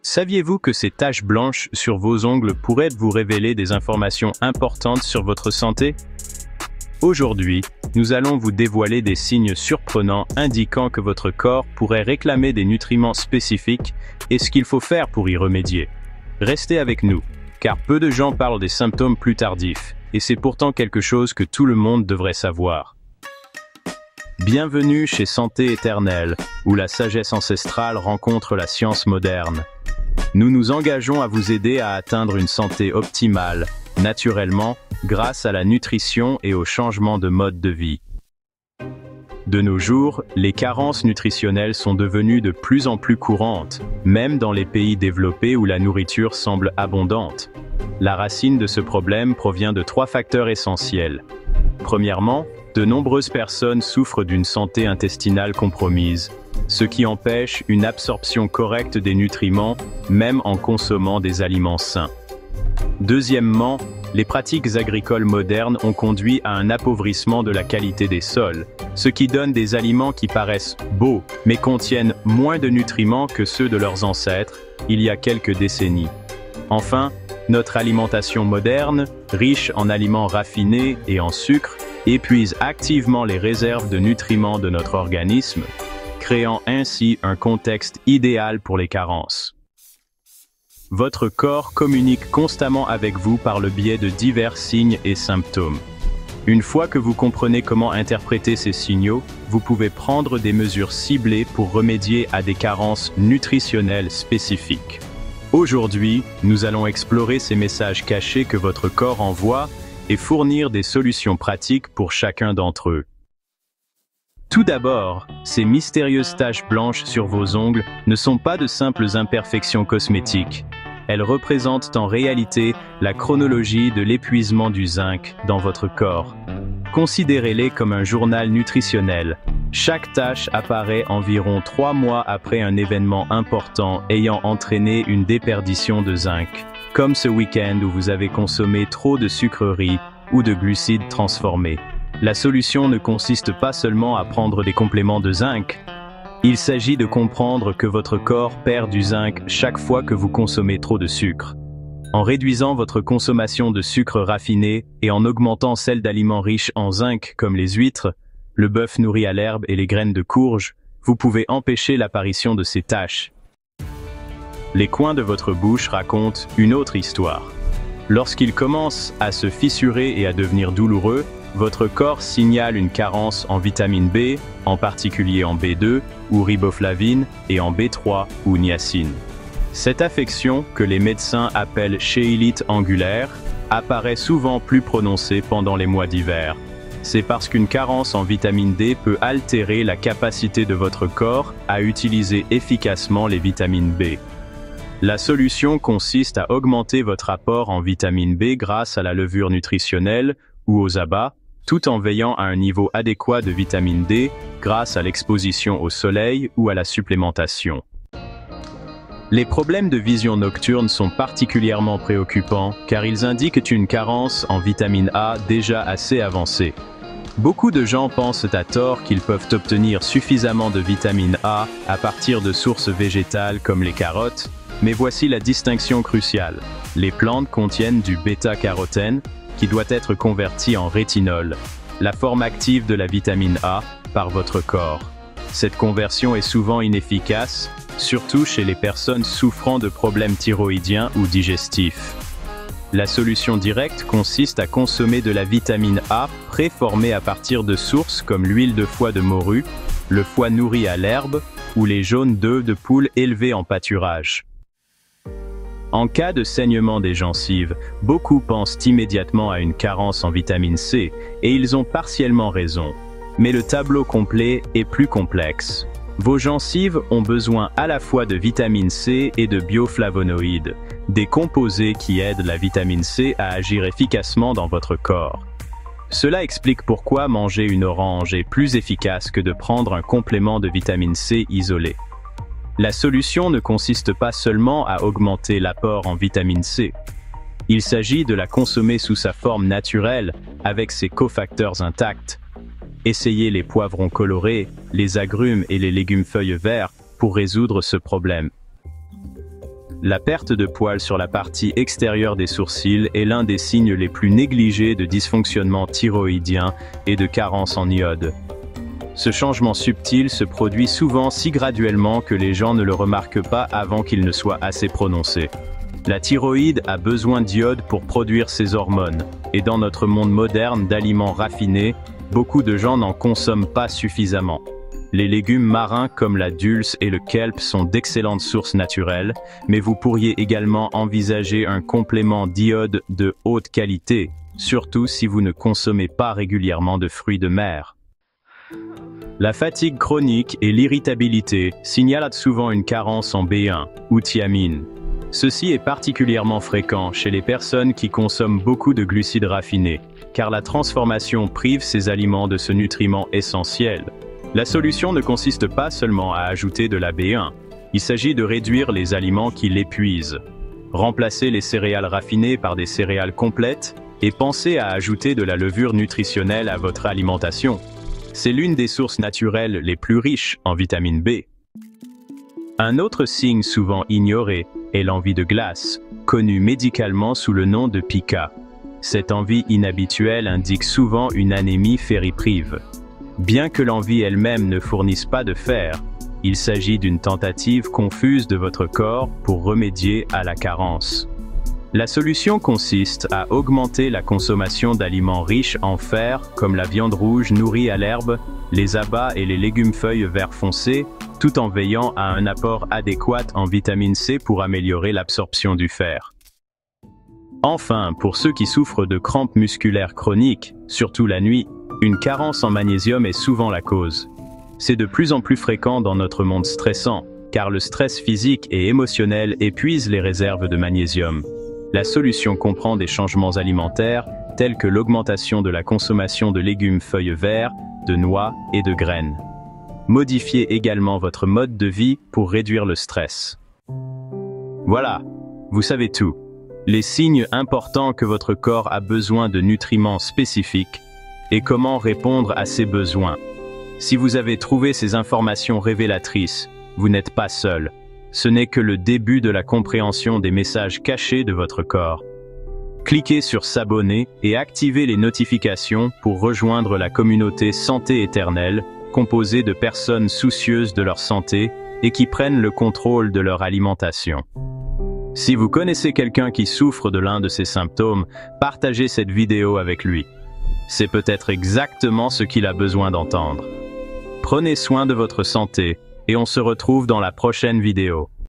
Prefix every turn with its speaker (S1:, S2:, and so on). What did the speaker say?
S1: Saviez-vous que ces taches blanches sur vos ongles pourraient vous révéler des informations importantes sur votre santé? Aujourd'hui, nous allons vous dévoiler des signes surprenants indiquant que votre corps pourrait réclamer des nutriments spécifiques et ce qu'il faut faire pour y remédier. Restez avec nous, car peu de gens parlent des symptômes plus tardifs, et c'est pourtant quelque chose que tout le monde devrait savoir. Bienvenue chez Santé Éternelle, où la sagesse ancestrale rencontre la science moderne. Nous nous engageons à vous aider à atteindre une santé optimale, naturellement, grâce à la nutrition et au changement de mode de vie. De nos jours, les carences nutritionnelles sont devenues de plus en plus courantes, même dans les pays développés où la nourriture semble abondante. La racine de ce problème provient de 3 facteurs essentiels. Premièrement, de nombreuses personnes souffrent d'une santé intestinale compromise, ce qui empêche une absorption correcte des nutriments, même en consommant des aliments sains. Deuxièmement, les pratiques agricoles modernes ont conduit à un appauvrissement de la qualité des sols, ce qui donne des aliments qui paraissent beaux, mais contiennent moins de nutriments que ceux de leurs ancêtres, il y a quelques décennies. Enfin, notre alimentation moderne, riche en aliments raffinés et en sucre, épuise activement les réserves de nutriments de notre organisme, créant ainsi un contexte idéal pour les carences. Votre corps communique constamment avec vous par le biais de divers signes et symptômes. Une fois que vous comprenez comment interpréter ces signaux, vous pouvez prendre des mesures ciblées pour remédier à des carences nutritionnelles spécifiques. Aujourd'hui, nous allons explorer ces messages cachés que votre corps envoie et fournir des solutions pratiques pour chacun d'entre eux. Tout d'abord, ces mystérieuses taches blanches sur vos ongles ne sont pas de simples imperfections cosmétiques. Elles représentent en réalité la chronologie de l'épuisement du zinc dans votre corps. Considérez-les comme un journal nutritionnel. Chaque tache apparaît environ 3 mois après un événement important ayant entraîné une déperdition de zinc, comme ce week-end où vous avez consommé trop de sucreries ou de glucides transformés. La solution ne consiste pas seulement à prendre des compléments de zinc. Il s'agit de comprendre que votre corps perd du zinc chaque fois que vous consommez trop de sucre. En réduisant votre consommation de sucre raffiné et en augmentant celle d'aliments riches en zinc comme les huîtres, le bœuf nourri à l'herbe et les graines de courge, vous pouvez empêcher l'apparition de ces taches. Les coins de votre bouche racontent une autre histoire. Lorsqu'ils commencent à se fissurer et à devenir douloureux, votre corps signale une carence en vitamine B, en particulier en B2 ou riboflavine, et en B3 ou niacine. Cette affection, que les médecins appellent chéilite angulaire, apparaît souvent plus prononcée pendant les mois d'hiver. C'est parce qu'une carence en vitamine D peut altérer la capacité de votre corps à utiliser efficacement les vitamines B. La solution consiste à augmenter votre apport en vitamine B grâce à la levure nutritionnelle ou aux abats, tout en veillant à un niveau adéquat de vitamine D grâce à l'exposition au soleil ou à la supplémentation. Les problèmes de vision nocturne sont particulièrement préoccupants car ils indiquent une carence en vitamine A déjà assez avancée. Beaucoup de gens pensent à tort qu'ils peuvent obtenir suffisamment de vitamine A à partir de sources végétales comme les carottes, mais voici la distinction cruciale. Les plantes contiennent du bêta-carotène, qui doit être converti en rétinol, la forme active de la vitamine A, par votre corps. Cette conversion est souvent inefficace, surtout chez les personnes souffrant de problèmes thyroïdiens ou digestifs. La solution directe consiste à consommer de la vitamine A préformée à partir de sources comme l'huile de foie de morue, le foie nourri à l'herbe ou les jaunes d'œufs de poule élevés en pâturage. En cas de saignement des gencives, beaucoup pensent immédiatement à une carence en vitamine C, et ils ont partiellement raison. Mais le tableau complet est plus complexe. Vos gencives ont besoin à la fois de vitamine C et de bioflavonoïdes, des composés qui aident la vitamine C à agir efficacement dans votre corps. Cela explique pourquoi manger une orange est plus efficace que de prendre un complément de vitamine C isolé. La solution ne consiste pas seulement à augmenter l'apport en vitamine C. Il s'agit de la consommer sous sa forme naturelle, avec ses cofacteurs intacts. Essayez les poivrons colorés, les agrumes et les légumes feuilles verts pour résoudre ce problème. la perte de poils sur la partie extérieure des sourcils est l'un des signes les plus négligés de dysfonctionnement thyroïdien et de carence en iode. Ce changement subtil se produit souvent si graduellement que les gens ne le remarquent pas avant qu'il ne soit assez prononcé. La thyroïde a besoin d'iode pour produire ses hormones, et dans notre monde moderne d'aliments raffinés, beaucoup de gens n'en consomment pas suffisamment. Les légumes marins comme la dulse et le kelp sont d'excellentes sources naturelles, mais vous pourriez également envisager un complément d'iode de haute qualité, surtout si vous ne consommez pas régulièrement de fruits de mer. La fatigue chronique et l'irritabilité signalent souvent une carence en B1 ou thiamine. Ceci est particulièrement fréquent chez les personnes qui consomment beaucoup de glucides raffinés, car la transformation prive ces aliments de ce nutriment essentiel. La solution ne consiste pas seulement à ajouter de la B1, il s'agit de réduire les aliments qui l'épuisent. Remplacez les céréales raffinées par des céréales complètes et pensez à ajouter de la levure nutritionnelle à votre alimentation. C'est l'une des sources naturelles les plus riches en vitamine B. Un autre signe souvent ignoré est l'envie de glace, connue médicalement sous le nom de pica. Cette envie inhabituelle indique souvent une anémie ferriprive. Bien que l'envie elle-même ne fournisse pas de fer, il s'agit d'une tentative confuse de votre corps pour remédier à la carence. La solution consiste à augmenter la consommation d'aliments riches en fer comme la viande rouge nourrie à l'herbe, les abats et les légumes feuilles vert foncé, tout en veillant à un apport adéquat en vitamine C pour améliorer l'absorption du fer. Enfin, pour ceux qui souffrent de crampes musculaires chroniques, surtout la nuit, une carence en magnésium est souvent la cause. C'est de plus en plus fréquent dans notre monde stressant, car le stress physique et émotionnel épuise les réserves de magnésium. La solution comprend des changements alimentaires, tels que l'augmentation de la consommation de légumes feuilles verts, de noix et de graines. Modifiez également votre mode de vie pour réduire le stress. Voilà, vous savez tout. Les signes importants que votre corps a besoin de nutriments spécifiques et comment répondre à ces besoins. Si vous avez trouvé ces informations révélatrices, vous n'êtes pas seul. Ce n'est que le début de la compréhension des messages cachés de votre corps. Cliquez sur s'abonner et activez les notifications pour rejoindre la communauté Santé Éternelle, composée de personnes soucieuses de leur santé et qui prennent le contrôle de leur alimentation. Si vous connaissez quelqu'un qui souffre de l'un de ces symptômes, partagez cette vidéo avec lui. C'est peut-être exactement ce qu'il a besoin d'entendre. Prenez soin de votre santé et on se retrouve dans la prochaine vidéo.